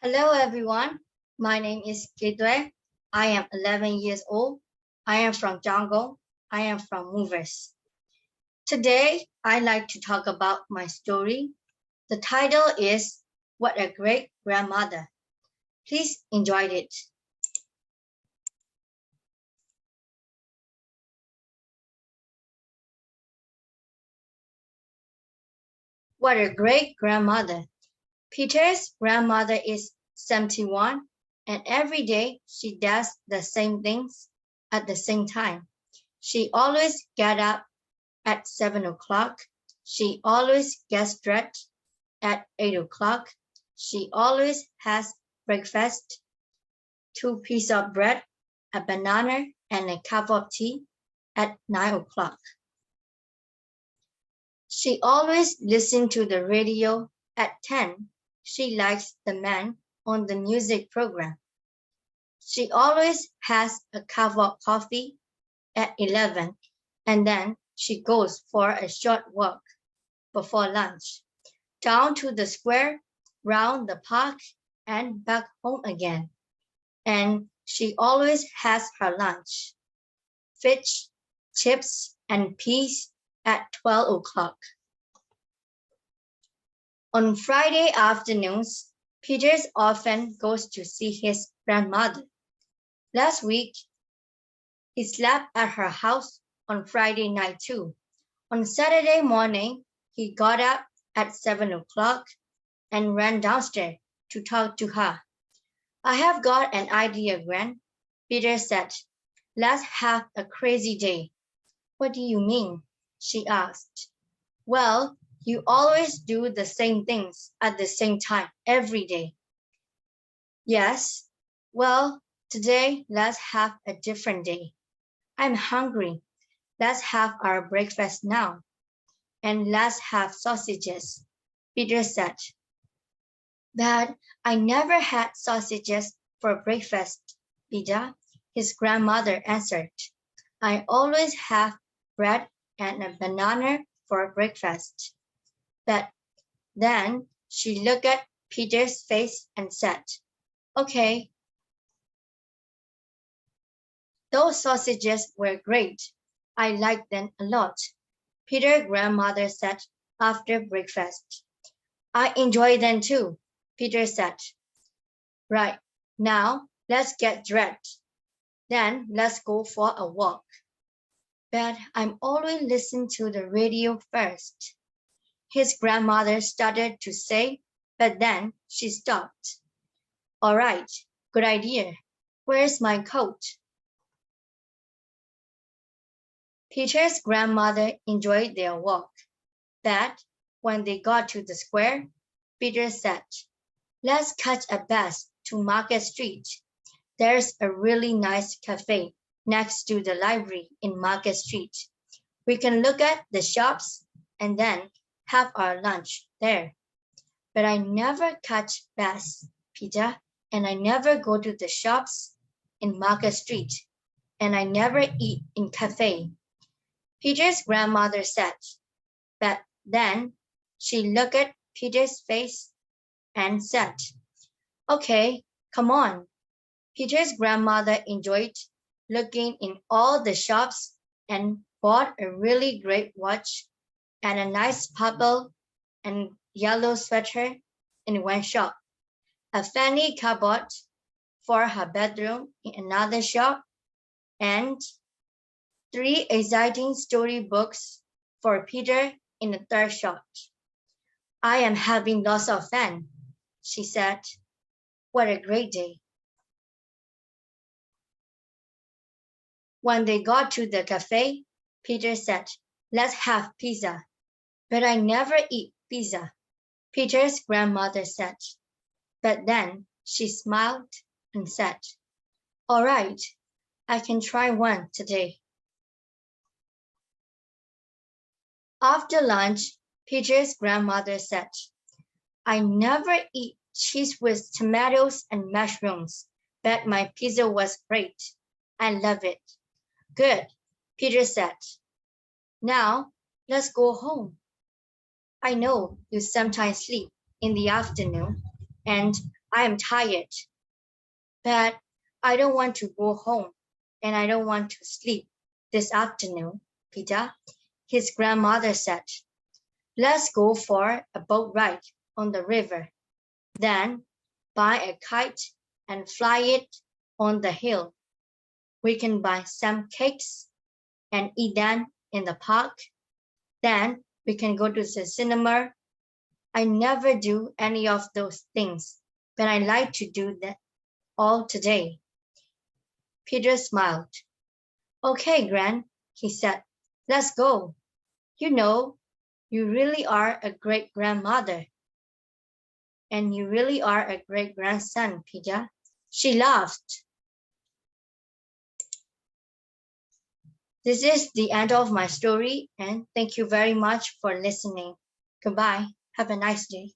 Hello everyone, my name is Kay Thwel. I am 11 years old. I am from Jungle. I am from Movers. Today, I like to talk about my story. The title is What a Great Grandmother. Please enjoy it. What a great grandmother. Peter's grandmother is 71 and every day she does the same things at the same time. She always gets up at 7 o'clock. She always gets dressed at 8 o'clock. She always has breakfast, 2 pieces of bread, a banana, and a cup of tea at 9 o'clock. She always listens to the radio at 10. She likes the man on the music program. She always has a cup of coffee at 11, and then she goes for a short walk before lunch, down to the square, round the park, and back home again. And she always has her lunch, fish, chips, and peas at 12 o'clock. On Friday afternoons, Peter often goes to see his grandmother. Last week, he slept at her house on Friday night too. On Saturday morning, he got up at 7 o'clock and ran downstairs to talk to her. I have got an idea, Gran, Peter said. Let's have a crazy day. What do you mean? She asked. Well, you always do the same things at the same time every day. Yes, well, today let's have a different day. I'm hungry. Let's have our breakfast now. And let's have sausages, Peter said. But I never had sausages for breakfast, Peter, his grandmother answered. I always have bread and a banana for breakfast. But then she looked at Peter's face and said, Okay. Those sausages were great. I liked them a lot, Peter's grandmother said after breakfast. I enjoy them too, Peter said. Right, now let's get dressed. Then let's go for a walk. But I'm always listening to the radio first. His grandmother started to say, but then she stopped. All right, good idea. Where's my coat? Peter's grandmother enjoyed their walk. But when they got to the square, Peter said, Let's catch a bus to Market Street. There's a really nice cafe next to the library in Market Street. We can look at the shops and then have our lunch there. But I never catch bus, Peter, and I never go to the shops in Market Street, and I never eat in cafe. Peter's grandmother said, but then she looked at Peter's face and said, Okay, come on. Peter's grandmother enjoyed looking in all the shops and bought a really great watch and a nice purple and yellow sweater in one shop, a fanny cupboard for her bedroom in another shop, and 3 exciting storybooks for Peter in the third shop. I am having lots of fun, she said. What a great day. When they got to the cafe, Peter said, Let's have pizza. But I never eat pizza, Peter's grandmother said. But then she smiled and said, All right, I can try one today. After lunch, Peter's grandmother said, I never eat cheese with tomatoes and mushrooms, but my pizza was great. I love it. Good, Peter said. Now, let's go home. I know you sometimes sleep in the afternoon, and I am tired. But I don't want to go home, and I don't want to sleep this afternoon, Peter, his grandmother said. Let's go for a boat ride on the river. Then buy a kite and fly it on the hill. We can buy some cakes and eat them in the park. Then we can go to the cinema. I never do any of those things, but I like to do that all today. Peter smiled. Okay, Gran, he said, let's go. You know, you really are a great grandmother. And you really are a great grandson, Peter. She laughed. This is the end of my story, and thank you very much for listening. Goodbye. Have a nice day.